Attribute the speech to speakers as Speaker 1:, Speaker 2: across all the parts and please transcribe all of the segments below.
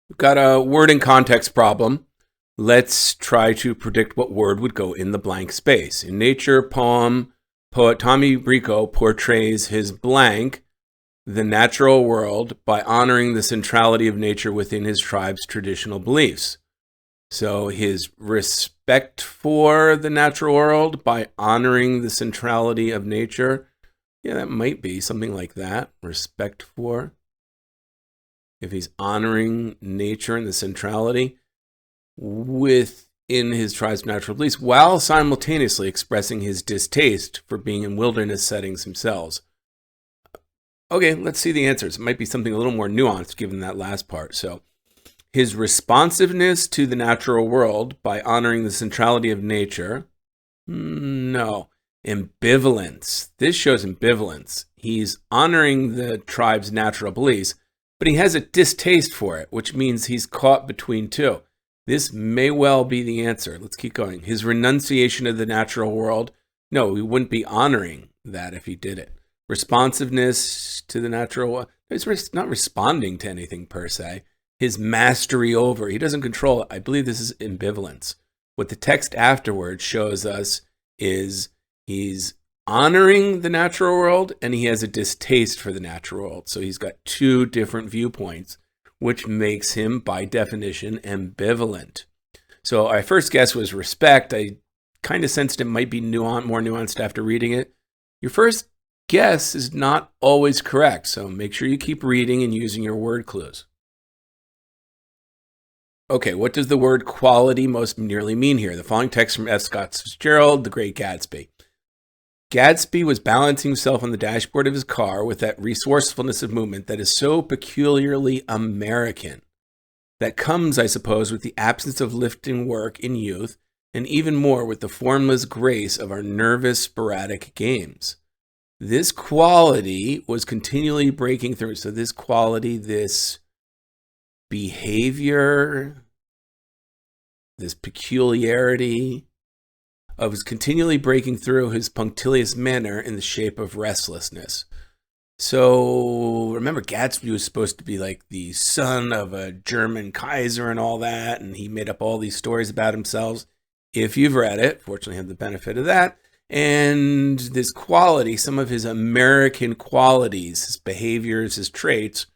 Speaker 1: We've got a word and context problem. Let's try to predict what word would go in the blank space. In Nature poem, poet Tommy Rico portrays his blank, the natural world, by honoring the centrality of nature within his tribe's traditional beliefs. So his respect for the natural world by honoring the centrality of nature, yeah, that might be something like that. Respect for. If he's honoring nature and the centrality within his tribe's natural beliefs, while simultaneously expressing his distaste for being in wilderness settings themselves. Okay, let's see the answers. It might be something a little more nuanced given that last part. So, his responsiveness to the natural world by honoring the centrality of nature. No. Ambivalence. This shows ambivalence. He's honoring the tribe's natural beliefs, but he has a distaste for it, which means he's caught between two. This may well be the answer. Let's keep going. His renunciation of the natural world. No, we wouldn't be honoring that if he did it. Responsiveness to the natural world. He's not responding to anything per se. His mastery over. He doesn't control it. I believe this is ambivalence. What the text afterwards shows us is he's honoring the natural world and he has a distaste for the natural world. So he's got two different viewpoints, which makes him, by definition, ambivalent. So our first guess was respect. I kind of sensed it might be more nuanced after reading it. Your first guess is not always correct, so make sure you keep reading and using your word clues. Okay, what does the word quality most nearly mean here? The following text from F. Scott Fitzgerald, The Great Gatsby. Gatsby was balancing himself on the dashboard of his car with that resourcefulness of movement that is so peculiarly American. That comes, I suppose, with the absence of lifting work in youth, and even more with the formless grace of our nervous, sporadic games. This quality was continually breaking through. So this quality, this behavior, this peculiarity of his continually breaking through his punctilious manner in the shape of restlessness. So remember, Gatsby was supposed to be like the son of a German Kaiser and all that, and he made up all these stories about himself. If you've read it, fortunately I have the benefit of that. And this quality, some of his American qualities, his behaviors, his traits,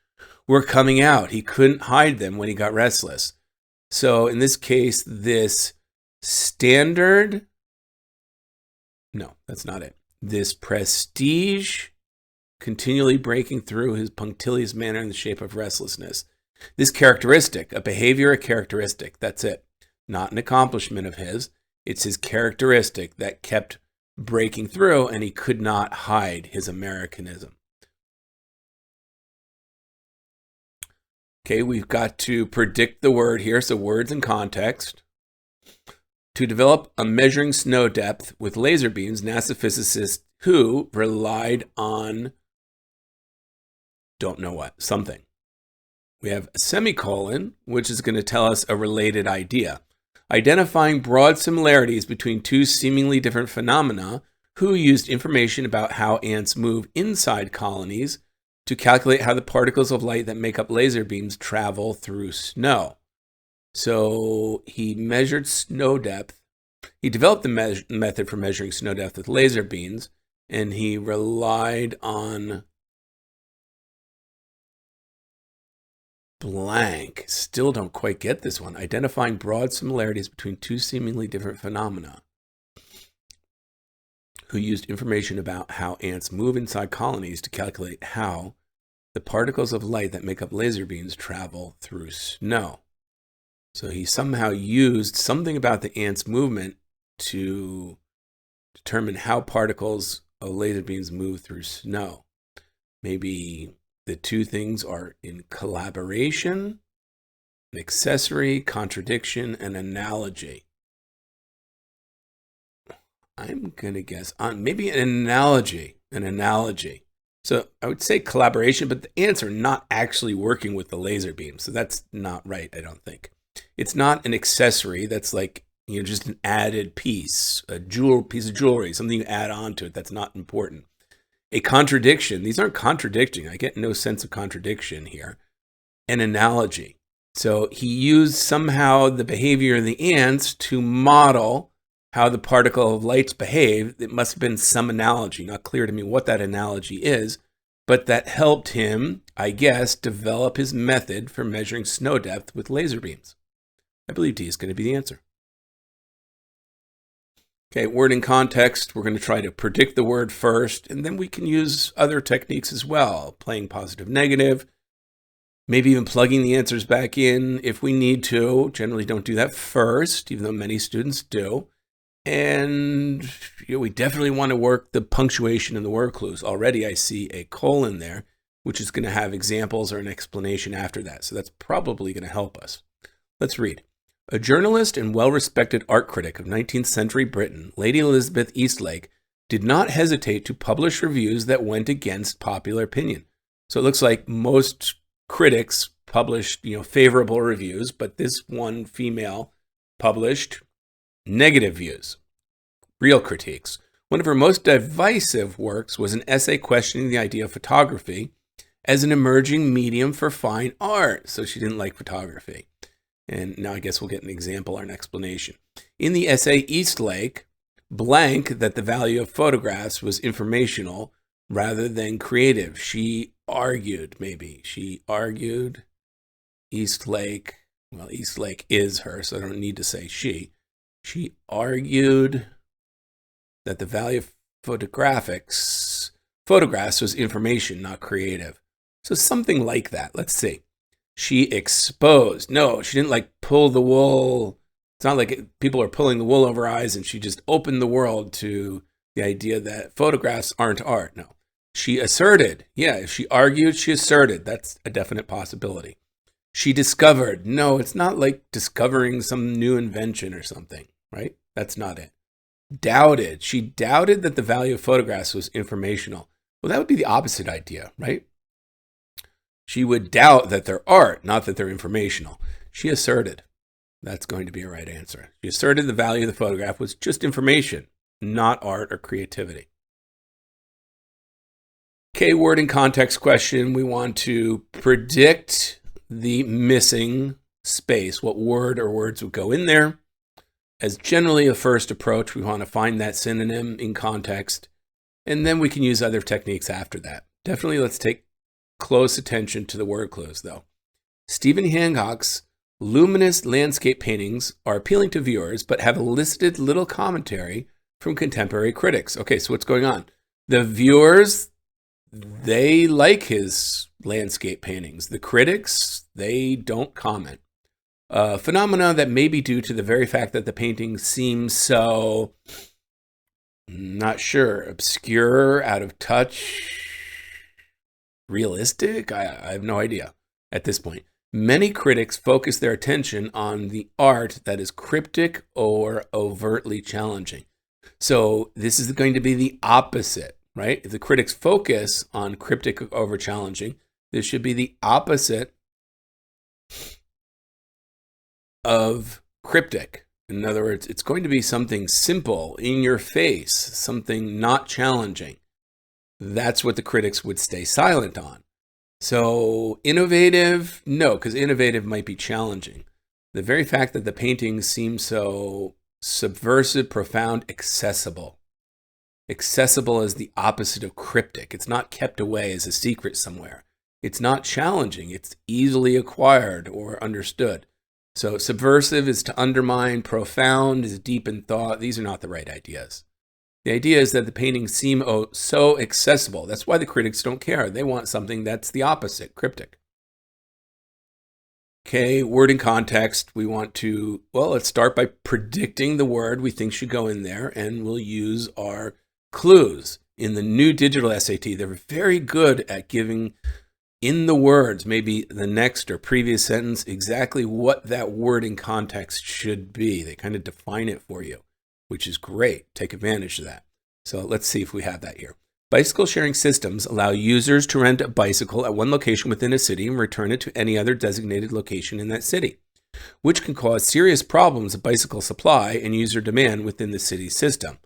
Speaker 1: were coming out. He couldn't hide them when he got restless. So in this case, this standard, no, that's not it. This prestige, continually breaking through his punctilious manner in the shape of restlessness. This characteristic, a behavior, a characteristic, that's it. Not an accomplishment of his. It's his characteristic that kept breaking through, and he could not hide his Americanism. Okay, we've got to predict the word here, so words and context. To develop a measuring snow depth with laser beams, NASA physicists who relied on, don't know what, something. We have a semicolon, which is going to tell us a related idea. Identifying broad similarities between two seemingly different phenomena, who used information about how ants move inside colonies to calculate how the particles of light that make up laser beams travel through snow. So he measured snow depth. He developed the method for measuring snow depth with laser beams, and he relied on blank. Still don't quite get this one. Identifying broad similarities between two seemingly different phenomena. Who used information about how ants move inside colonies to calculate how the particles of light that make up laser beams travel through snow. So he somehow used something about the ants' movement to determine how particles of laser beams move through snow. Maybe the two things are in collaboration, an accessory, contradiction, and analogy. I'm going to guess on maybe an analogy. So I would say collaboration, but the ants are not actually working with the laser beam. So that's not right, I don't think. It's not an accessory. That's like, just an added piece, piece of jewelry, something you add on to it. That's not important. A contradiction. These aren't contradicting. I get no sense of contradiction here. An analogy. So he used somehow the behavior of the ants to model how the particle of lights behave. It must have been some analogy, not clear to me what that analogy is, but that helped him, I guess, develop his method for measuring snow depth with laser beams. I believe D is going to be the answer. Okay, word in context, we're going to try to predict the word first, and then we can use other techniques as well, playing positive, negative, maybe even plugging the answers back in if we need to. Generally don't do that first, even though many students do. And we definitely want to work the punctuation in the word clues. Already I see a colon there, which is going to have examples or an explanation after that. So that's probably going to help us. Let's read. A journalist and well-respected art critic of 19th century Britain, Lady Elizabeth Eastlake, did not hesitate to publish reviews that went against popular opinion. So it looks like most critics published, favorable reviews, but this one female published negative views, real critiques. One of her most divisive works was an essay questioning the idea of photography as an emerging medium for fine art. So she didn't like photography. And now I guess we'll get an example or an explanation. In the essay Eastlake, blank that the value of photographs was informational rather than creative. She argued, Eastlake, well, Eastlake is her, so I don't need to say she. She argued that the value of photographs was information, not creative. So something like that. Let's see. She exposed. No, she didn't pull the wool. It's not like people are pulling the wool over her eyes and she just opened the world to the idea that photographs aren't art. No. She asserted. Yeah, if she argued, she asserted. That's a definite possibility. She discovered. No, it's not like discovering some new invention or something, right? That's not it. Doubted. She doubted that the value of photographs was informational. Well, that would be the opposite idea, right? She would doubt that they're art, not that they're informational. She asserted. That's going to be a right answer. She asserted the value of the photograph was just information, not art or creativity. Okay, word and context question. We want to predict the missing space, what word or words would go in there. As generally a first approach, we want to find that synonym in context, and then we can use other techniques after that. Definitely let's take close attention to the word clues, though. Stephen Hancock's luminous landscape paintings are appealing to viewers, but have elicited little commentary from contemporary critics. Okay, so what's going on? The viewers, they like his landscape paintings. The critics, they don't comment. Phenomena that may be due to the very fact that the painting seems so, not sure, obscure, out of touch, realistic? I have no idea at this point. Many critics focus their attention on the art that is cryptic or overtly challenging. So this is going to be the opposite, right? If the critics focus on cryptic or over challenging, this should be the opposite of cryptic. In other words, it's going to be something simple, in your face, something not challenging. That's what the critics would stay silent on. So innovative, no, because innovative might be challenging. The very fact that the paintings seem so subversive, profound, accessible. Accessible is the opposite of cryptic. It's not kept away as a secret somewhere. It's not challenging. It's easily acquired or understood. So subversive is to undermine, profound is deep in thought. These are not the right ideas. The idea is that the paintings seem so accessible. That's why the critics don't care. They want something that's the opposite, cryptic. Okay, word and context. We want to, let's start by predicting the word we think should go in there, and we'll use our clues. In the new digital SAT, they're very good at giving in the words, maybe the next or previous sentence, exactly what that word in context should be. They kind of define it for you, which is great. Take advantage of that. So let's see if we have that here. Bicycle sharing systems allow users to rent a bicycle at one location within a city and return it to any other designated location in that city, which can cause serious problems of bicycle supply and user demand within the city's system.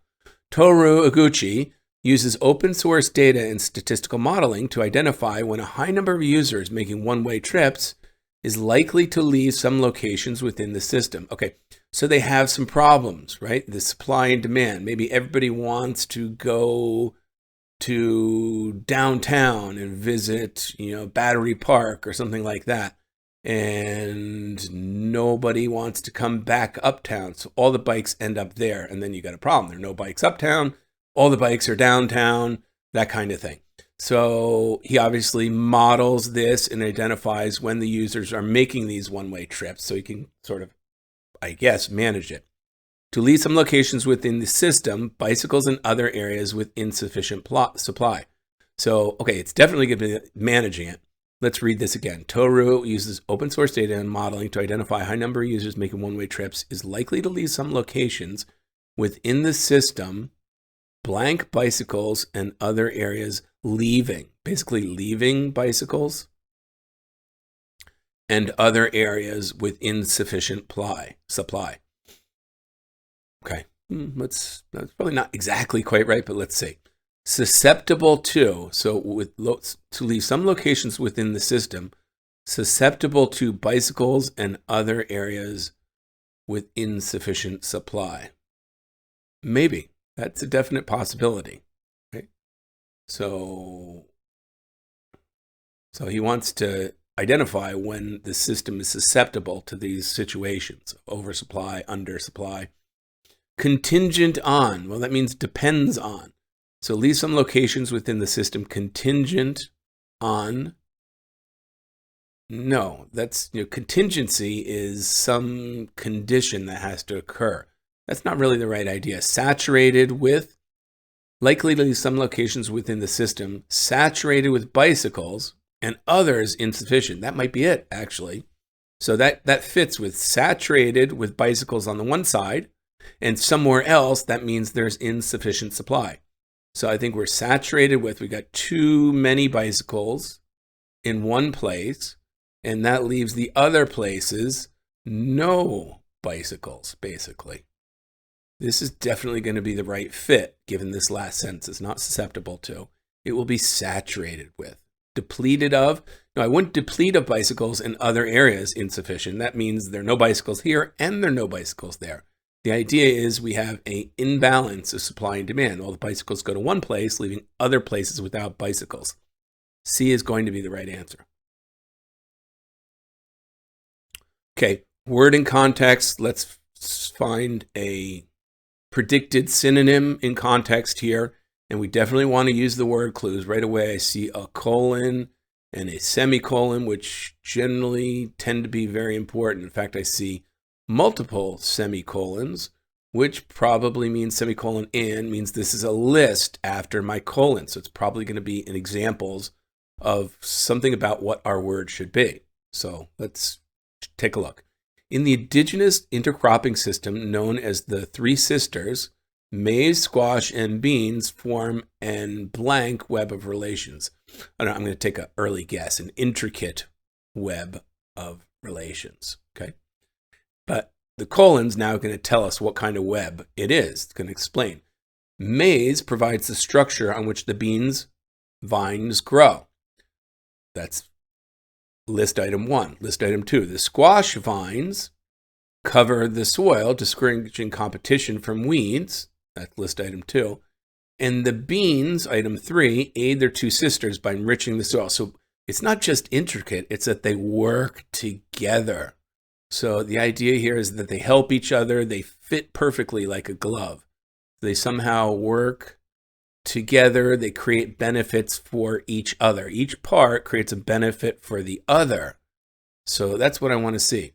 Speaker 1: Toru Iguchi uses open source data and statistical modeling to identify when a high number of users making one-way trips is likely to leave some locations within the system. Okay, so they have some problems, right? The supply and demand. Maybe everybody wants to go to downtown and visit, Battery Park or something like that. And nobody wants to come back uptown. So all the bikes end up there. And then you got a problem. There are no bikes uptown. All the bikes are downtown, that kind of thing. So he obviously models this and identifies when the users are making these one-way trips so he can sort of, I guess, manage it. To leave some locations within the system, bicycles and other areas with insufficient supply. So, okay, it's definitely going to be managing it. Let's read this again. Toru uses open source data and modeling to identify a high number of users making one-way trips, is likely to leave some locations within the system, blank bicycles and other areas leaving, basically leaving bicycles and other areas with insufficient supply. Okay, that's probably not exactly quite right, but let's see. Susceptible to, so to leave some locations within the system, susceptible to bicycles and other areas with insufficient supply. Maybe, that's a definite possibility, right? So he wants to identify when the system is susceptible to these situations, oversupply, undersupply. Contingent on, well, that means depends on. So leave some locations within the system contingent on. No, that's, contingency is some condition that has to occur. That's not really the right idea. Saturated with, likely to leave some locations within the system saturated with bicycles and others insufficient. That might be it, actually. So that fits with saturated with bicycles on the one side, and somewhere else, that means there's insufficient supply. So I think we're saturated with, we got too many bicycles in one place, and that leaves the other places no bicycles, basically. This is definitely going to be the right fit, given this last sentence is not susceptible to. It will be saturated with. Depleted of, no, I wouldn't deplete of bicycles in other areas insufficient. That means there are no bicycles here and there are no bicycles there. The idea is we have an imbalance of supply and demand. All the bicycles go to one place, leaving other places without bicycles. C is going to be the right answer. Okay, word in context. Let's find a predicted synonym in context here. And we definitely want to use the word clues. Right away, I see a colon and a semicolon, which generally tend to be very important. In fact, I see multiple semicolons, which probably means semicolon and means this is a list after my colon. So it's probably going to be in examples of something about what our word should be. So let's take a look. In the indigenous intercropping system known as the Three Sisters, maize, squash, and beans form an blank web of relations. I'm going to take an early guess, an intricate web of relations. Okay. But the colon's now going to tell us what kind of web it is. It's going to explain. Maize provides the structure on which the beans vines grow. That's list item 1. List item 2. The squash vines cover the soil, discouraging competition from weeds. That's list item 2. And the beans, item 3, aid their two sisters by enriching the soil. So it's not just intricate, it's that they work together. So the idea here is that they help each other. They fit perfectly like a glove. They somehow work together. They create benefits for each other. Each part creates a benefit for the other. So that's what I want to see.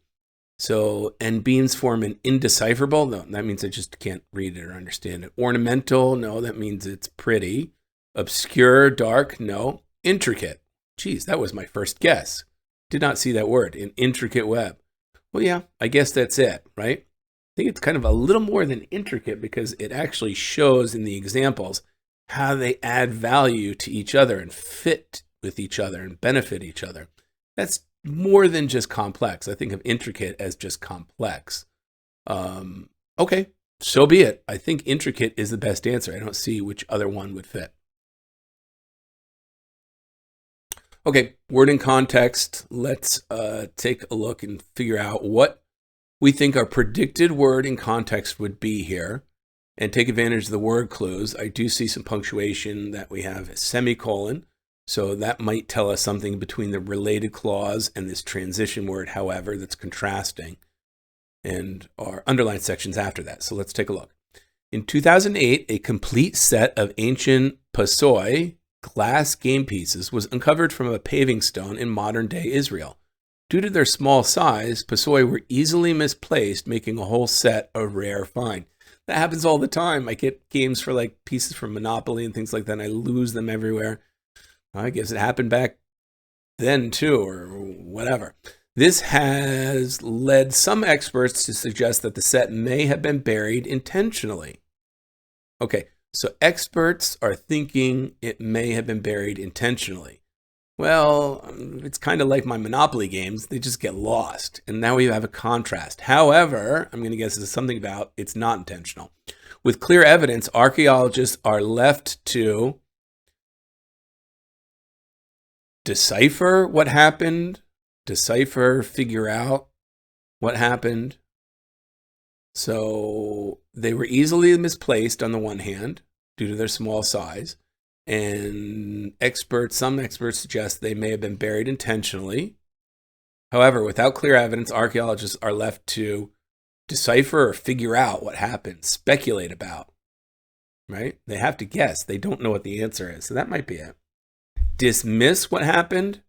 Speaker 1: So, and beans form an indecipherable. No, that means I just can't read it or understand it. Ornamental. No, that means it's pretty. Obscure, dark. No. Intricate. Geez, that was my first guess. Did not see that word. An intricate web. Well, yeah, I guess that's it, right? I think it's kind of a little more than intricate because it actually shows in the examples how they add value to each other and fit with each other and benefit each other. That's more than just complex. I think of intricate as just complex. Okay, so be it. I think intricate is the best answer. I don't see which other one would fit. Okay, word in context. Let's take a look and figure out what we think our predicted word in context would be here and take advantage of the word clues. I do see some punctuation that we have a semicolon, so that might tell us something between the related clause and this transition word, however, that's contrasting, and our underlined sections after that. So let's take a look. In 2008, a complete set of ancient Pasoi glass game pieces was uncovered from a paving stone in modern-day Israel. Due to their small size, Pasoi were easily misplaced, making a whole set a rare find. That happens all the time. I get games for like pieces from Monopoly and things like that, and I lose them everywhere. I guess it happened back then too, or whatever. This has led some experts to suggest that the set may have been buried intentionally. Okay, so experts are thinking it may have been buried intentionally. Well, it's kind of like my Monopoly games. They just get lost. And now we have a contrast. However, I'm going to guess this is something about it's not intentional. With clear evidence, archaeologists are left to decipher what happened, figure out what happened. So they were easily misplaced on the one hand due to their small size. And some experts suggest they may have been buried intentionally. However, without clear evidence, archaeologists are left to decipher or figure out what happened, speculate about, right? They have to guess. They don't know what the answer is. So that might be it. Dismiss what happened.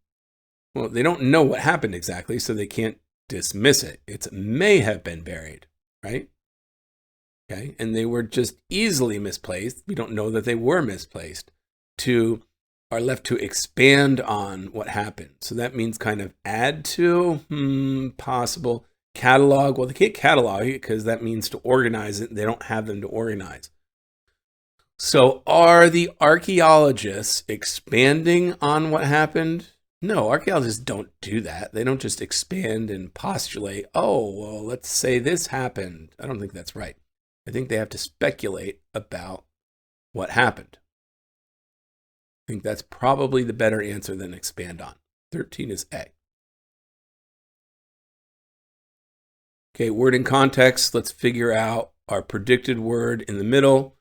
Speaker 1: Well, they don't know what happened exactly, so they can't dismiss it. It may have been buried, right? Okay, and they were just easily misplaced. We don't know that they were misplaced. Are left to expand on what happened. So that means kind of add to, possible. Catalog, well, they can't catalog it because that means to organize it. They don't have them to organize. So are the archaeologists expanding on what happened? No, archaeologists don't do that. They don't just expand and postulate, oh, well, let's say this happened. I don't think that's right. I think they have to speculate about what happened. I think that's probably the better answer than expand on. 13 is A. Okay, word in context. Let's figure out our predicted word in the middle,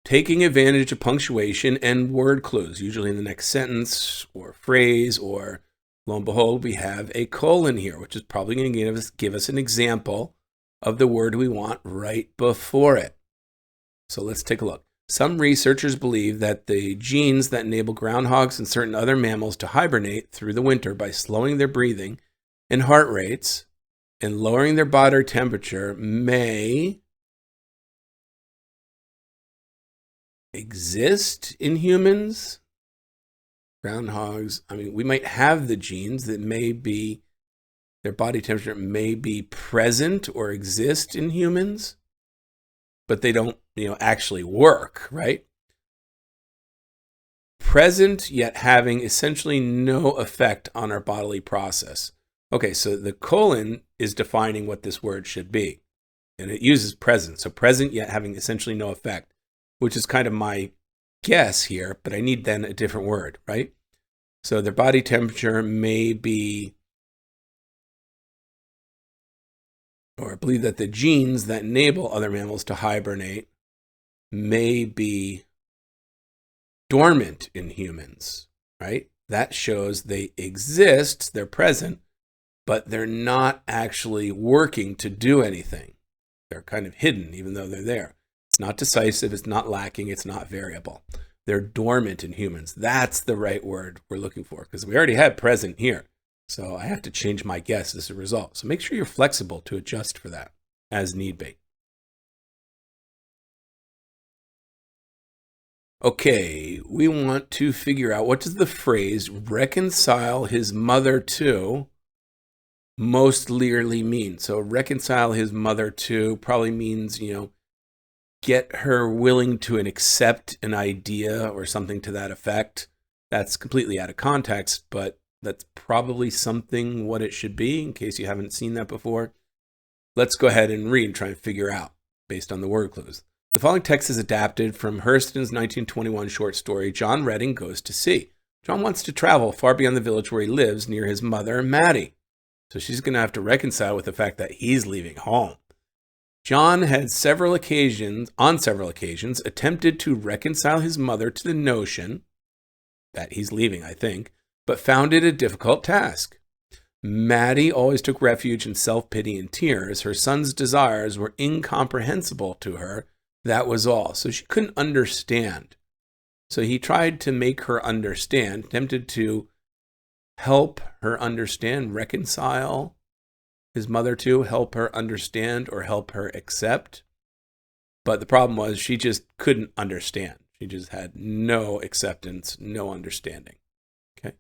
Speaker 1: taking advantage of punctuation and word clues, usually in the next sentence or phrase, or lo and behold, we have a colon here, which is probably going to give us an example of the word we want right before it. So let's take a look. Some researchers believe that the genes that enable groundhogs and certain other mammals to hibernate through the winter by slowing their breathing and heart rates and lowering their body temperature may exist in humans. Groundhogs, I mean, we might have the genes that may be, their body temperature may be present or exist in humans, but they don't, actually work, right? Present, yet having essentially no effect on our bodily process. Okay, so the colon is defining what this word should be, and it uses present. So present, yet having essentially no effect, which is kind of my guess here, but I need then a different word, right? So their body temperature may be, or I believe that the genes that enable other mammals to hibernate may be dormant in humans, right? That shows they exist, they're present, but they're not actually working to do anything. They're kind of hidden, even though they're there. It's not decisive, it's not lacking, it's not variable. They're dormant in humans. That's the right word we're looking for, because we already had present here. So I have to change my guess as a result. So make sure you're flexible to adjust for that as need be. Okay, we want to figure out, what does the phrase reconcile his mother to most clearly mean? So reconcile his mother to probably means, get her willing to accept an idea or something to that effect. That's completely out of context, but that's probably something what it should be in case you haven't seen that before. Let's go ahead and read and try and figure out based on the word clues. The following text is adapted from Hurston's 1921 short story, John Redding Goes to Sea. John wants to travel far beyond the village where he lives near his mother, Maddie. So she's going to have to reconcile with the fact that he's leaving home. John had on several occasions, attempted to reconcile his mother to the notion that he's leaving, I think, but found it a difficult task. Maddie always took refuge in self-pity and tears. Her son's desires were incomprehensible to her. That was all. So she couldn't understand. So he tried to make her understand, attempted to help her understand, reconcile his mother to, help her understand or help her accept. But the problem was she just couldn't understand. She just had no acceptance, no understanding. Okay.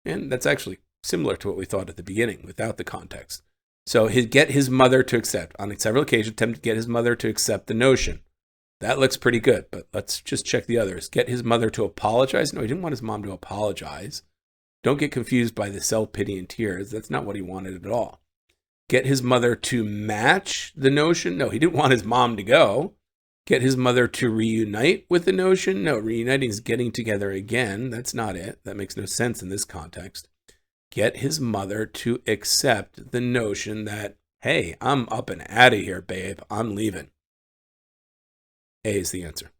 Speaker 1: And that's actually similar to what we thought at the beginning without the context. So get his mother to accept. On several occasions, attempted to get his mother to accept the notion. That looks pretty good, but let's just check the others. Get his mother to apologize. No, he didn't want his mom to apologize. Don't get confused by the self-pity and tears. That's not what he wanted at all. Get his mother to match the notion. No, he didn't want his mom to go. Get his mother to reunite with the notion. No, reuniting is getting together again. That's not it. That makes no sense in this context. Get his mother to accept the notion that, hey, I'm up and out of here, babe. I'm leaving. A is the answer.